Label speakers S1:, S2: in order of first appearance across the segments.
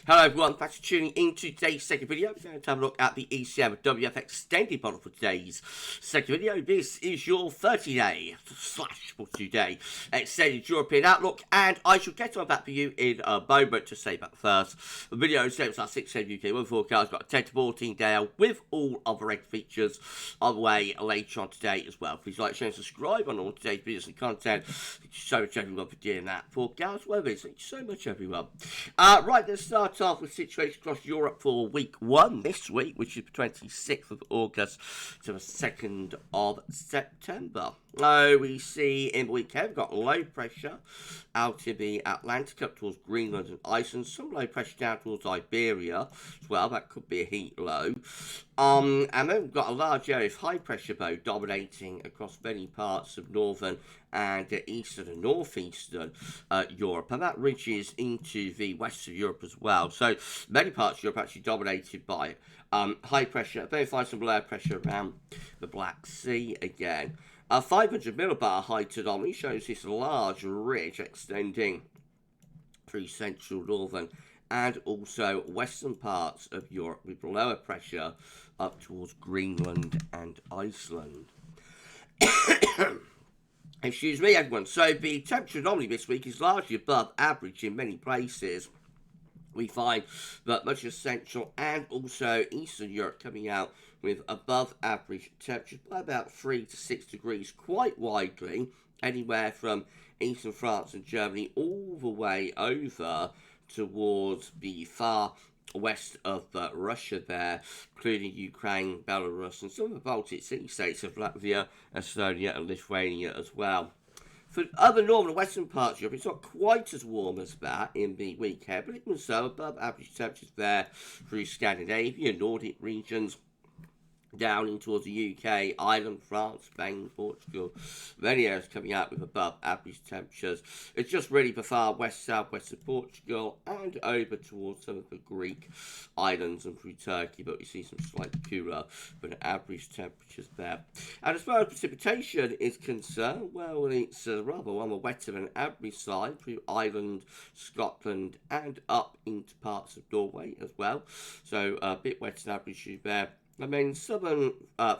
S1: Hello everyone, thanks for tuning in to today's second video. We're going to have a look at the ECM WF extended model for today's second video. This is your 30-day / 42-day extended European outlook, and I shall get on that for you in a moment. To say about first, the video says our 6-7 UK weather forecast. Got a 10 to 14 day with all other red features on the way later on today as well. Please like, share and subscribe on all today's videos and content. Thank you so much everyone for doing that. For GavsWeatherVids, thank you so much everyone. Right, let's start off with situation across Europe for week 1 this week, which is the 26th of August to the 2nd of September. We see in the weekend we've got low pressure out in the Atlantic up towards Greenland and Iceland, some low pressure down towards Iberia as well. That could be a heat low. And then we've got a large area of high pressure though dominating across many parts of northern and eastern and northeastern Europe, and that reaches into the west of Europe as well. So many parts of Europe actually dominated by high pressure. Then find some low pressure around the Black Sea again. 500 millibar height anomaly shows this large ridge extending through central, northern and also western parts of Europe with lower pressure up towards Greenland and Iceland. Excuse me everyone. So the temperature anomaly this week is largely above average in many places. We find that much of Central and also Eastern Europe coming out with above average temperatures by about 3 to 6 degrees quite widely, anywhere from Eastern France and Germany all the way over towards the far west of Russia there, including Ukraine, Belarus and some of the Baltic Sea states of Latvia, Estonia and Lithuania as well. For other northern and western parts of Europe, it's not quite as warm as that in the weekend, but even so, above average temperatures there through Scandinavia, Nordic regions, down in towards the UK, Ireland, France, Spain, Portugal. Many areas coming out with above average temperatures. It's just really the far west, southwest of Portugal and over towards some of the Greek islands and through Turkey, but we see some slightly cooler than average temperatures there. And as far as precipitation is concerned, well, it's rather on the wetter than average side through Ireland, Scotland and up into parts of Norway as well. So a bit wetter than average there. And then southern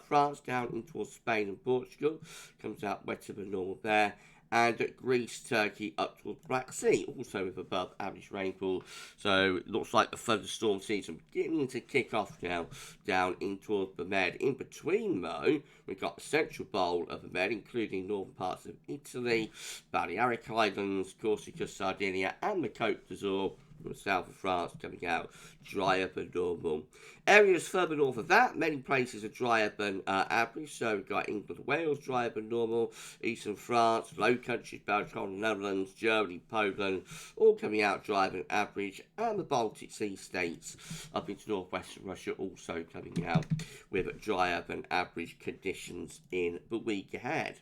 S1: France down in towards Spain and Portugal comes out wetter than normal there. And Greece, Turkey up towards the Black Sea, also with above average rainfall. So it looks like the thunderstorm season beginning to kick off now down in towards the Med. In between though, we've got the central bowl of the Med, including northern parts of Italy, Balearic Islands, Corsica, Sardinia and the Côte d'Azur. From the south of France coming out drier than normal. Areas further north of that, many places are drier than average. So we've got England, Wales drier than normal, eastern France, Low Countries, Belgium, Netherlands, Germany, Poland, all coming out drier than average, and the Baltic Sea states up into northwestern Russia also coming out with drier than average conditions in the week ahead.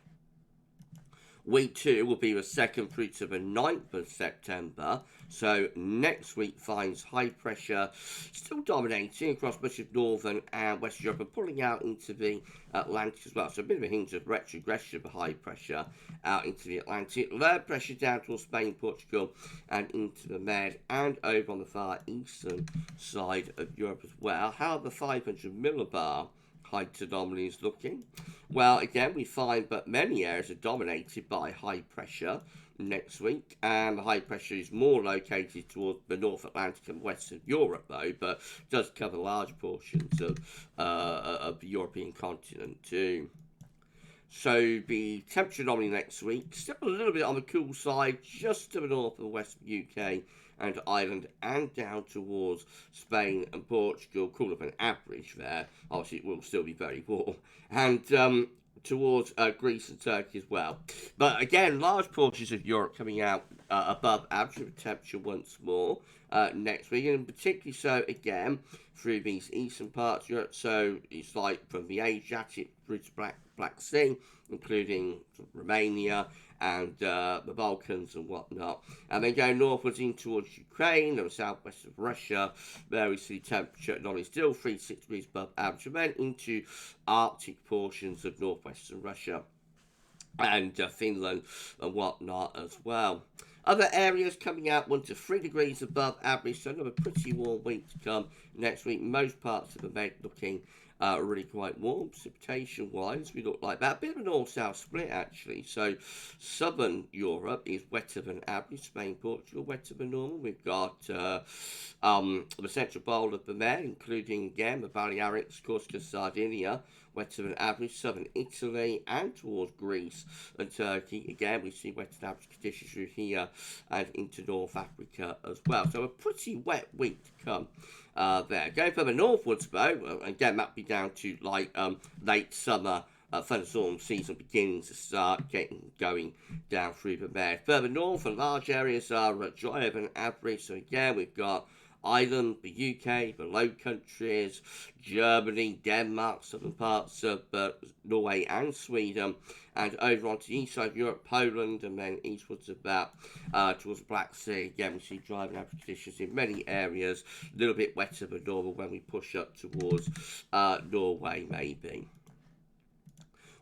S1: Week 2 will be the 2nd through to the 9th of September. So next week finds high pressure still dominating across much of northern and western Europe and pulling out into the Atlantic as well. So a bit of a hint of retrogression of the high pressure out into the Atlantic. Low pressure down towards Spain, Portugal and into the Med and over on the far eastern side of Europe as well. How the 500 millibar height anomaly is looking? Well, again, we find that many areas are dominated by high pressure next week, and the high pressure is more located towards the North Atlantic and western Europe, though, but does cover large portions of the European continent too. So the temperature anomaly next week, still a little bit on the cool side, just to the north and west of the UK and Ireland and down towards Spain and Portugal, cooler than average there. Obviously it will still be very warm. And towards Greece and Turkey as well. But again, large portions of Europe coming out above average temperature once more next week, and particularly so again through these eastern parts of Europe. So it's like from the Adriatic through to Black Sea, including Romania and the Balkans and whatnot. And then going northwards in towards Ukraine and the southwest of Russia, there we see temperature not only still 3 to 6 degrees above average, and then into Arctic portions of northwestern Russia and Finland and whatnot as well. Other areas coming out 1 to 3 degrees above average, so another pretty warm week to come next week. Most parts of the Med looking really quite warm. Precipitation wise, we look like that. A bit of a north-south split actually. So southern Europe is wetter than average. Spain, Portugal, wetter than normal. We've got the central bowl of the Med, including again the Balearics, Corsica, Sardinia, wetter than average. Southern Italy and towards Greece and Turkey. Again, we see wetter than average conditions through here and into North Africa as well. So a pretty wet week to come there. Going further northwards though, again that would be down to like late summer thunderstorm season begins to start getting going down through the Med. Further north, large areas are drier than average. So again, we've got Ireland, the UK, the Low Countries, Germany, Denmark, southern parts of Norway and Sweden, and over onto the east side of Europe, Poland, and then eastwards of that towards the Black Sea. Again, we see dry and average conditions in many areas, a little bit wetter than normal when we push up towards Norway, maybe.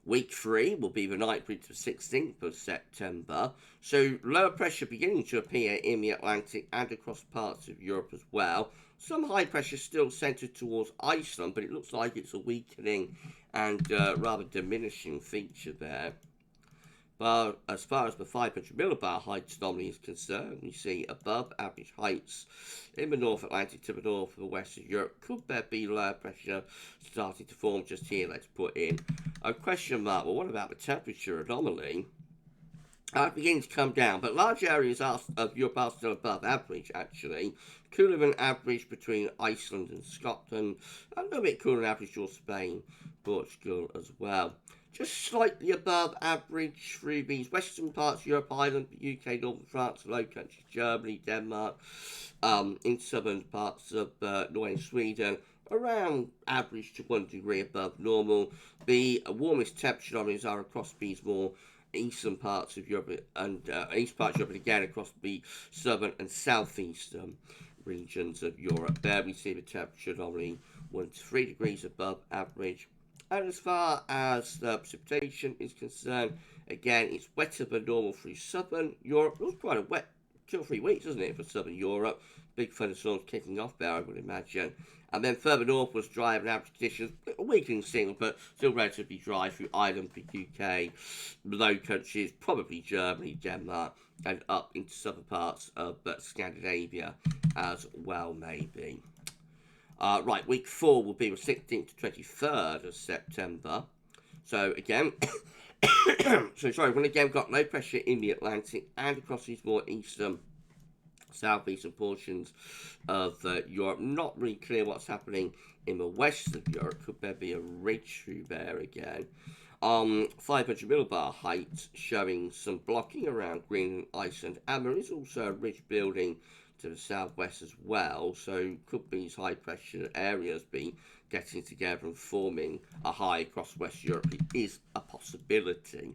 S1: Week 3 will be the 9th through to the 16th of September. So lower pressure beginning to appear in the Atlantic and across parts of Europe as well. Some high pressure still centred towards Iceland, but it looks like it's a weakening and rather diminishing feature there. But as far as the 500 millibar height anomaly is concerned, we see above average heights in the North Atlantic to the north of the west of Europe. Could there be low pressure starting to form just here? Let's put in a question mark. Well, what about the temperature anomaly? Beginning to come down, but large areas of Europe are still above average, actually. Cooler than average between Iceland and Scotland, and a little bit cooler than average towards Spain, Portugal as well. Just slightly above average through these western parts of Europe, Ireland, the UK, northern France, Low Countries, Germany, Denmark, in southern parts of Norway and Sweden, around average to 1 degree above normal. The warmest temperature anomalies are across these more eastern parts of Europe and east parts of Europe, and again across the southern and southeastern regions of Europe. There we see the temperature anomaly 1 to 3 degrees above average. And as far as the precipitation is concerned, again, it's wetter than normal through southern Europe. It was quite a wet 2 or 3 weeks, isn't it, for southern Europe? Big thunderstorms kicking off there, I would imagine. And then further north was dry and average conditions, a weakening signal, but still relatively dry through Ireland, the UK, Low Countries, probably Germany, Denmark, and up into southern parts of Scandinavia as well, maybe. Right, week 4 will be the 16th to 23rd of September. So again, we've again got low pressure in the Atlantic and across these more eastern, southeastern portions of Europe. Not really clear what's happening in the west of Europe. Could there be a ridge through there again? 500 millibar height showing some blocking around Greenland, Iceland, and there is also a ridge building to the southwest as well, so could these high pressure areas be getting together and forming a high across West Europe? It is a possibility.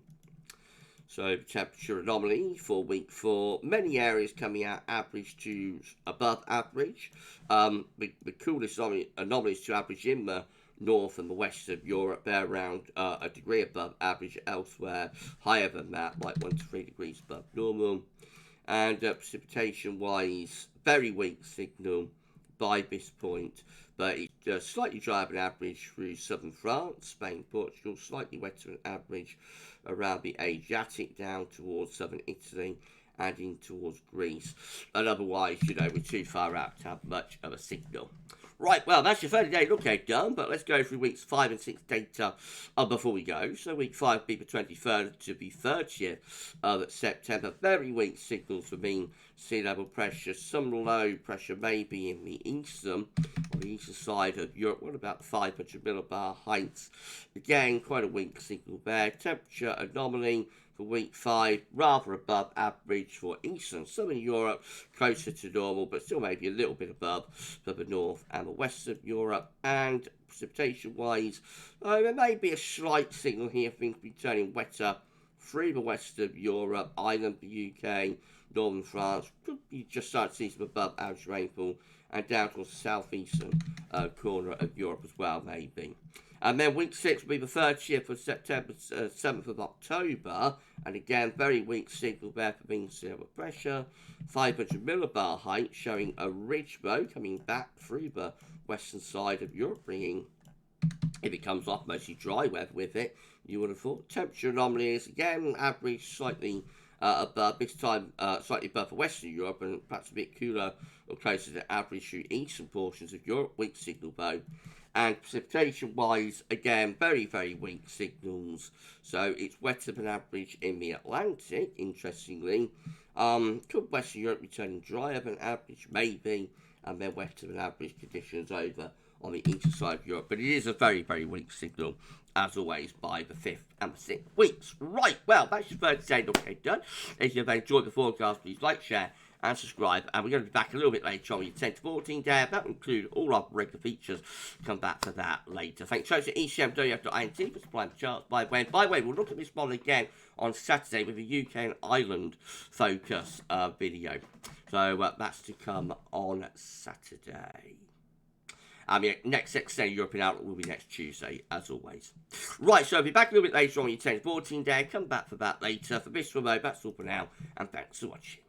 S1: So temperature anomaly for week 4, many areas coming out average to above average. The coolest anomalies to average in the north and the west of Europe, they're around a degree above average. Elsewhere higher than that, like 1 to 3 degrees above normal. And precipitation wise, very weak signal by this point, but it's slightly drier than average through southern France, Spain, Portugal, slightly wetter than average around the Adriatic down towards southern Italy and in towards Greece. And otherwise, we're too far out to have much of a signal. Right, well, that's your 30-day look ahead done, but let's go through weeks 5 and 6 data before we go. So week 5 will be the 23rd to the 30th of September. Very weak signals for mean sea level pressure. Some low pressure maybe in the eastern side of Europe. What about the 500 millibar heights? Again, quite a weak signal there. Temperature anomaly for week 5, rather above average for eastern southern Europe, closer to normal, but still maybe a little bit above for the north and the west of Europe. And precipitation-wise, there may be a slight signal here, things be turning wetter through the west of Europe, Ireland, the UK, northern France. Could be just start to see some above average rainfall, and down towards the southeastern corner of Europe as well, maybe. And then week 6 will be the 30th of September, 7th of October. And again, very weak signal there for mean sea level pressure. 500 millibar height showing a ridge bow coming back through the western side of Europe, bringing, if it comes off, mostly dry weather with it, you would have thought. Temperature anomalies, again, average slightly above, this time slightly above for Western Europe and perhaps a bit cooler or closer to average through eastern portions of Europe, weak signal bow. And precipitation-wise, again, very, very weak signals. So it's wetter than average in the Atlantic, interestingly. Could Western Europe be turning drier than average? Maybe. And then wetter than average conditions over on the eastern side of Europe. But it is a very, very weak signal, as always, by the 5th and the 6th weeks. Right, well, that's your first day. Okay, done. If you've enjoyed the forecast, please like, share, and subscribe. And we're going to be back a little bit later on your 10 to 14 day. That will include all our regular features. Come back for that later. Thanks so much to ECMWF.INT for supplying the charts. By the way, we'll look at this one again on Saturday with a UK and Ireland focus video. So that's to come on Saturday. Next extended European Outlook will be next Tuesday, as always. Right, so I'll be back a little bit later on your 10 to 14 day. Come back for that later. For this remote, that's all for now. And thanks for watching.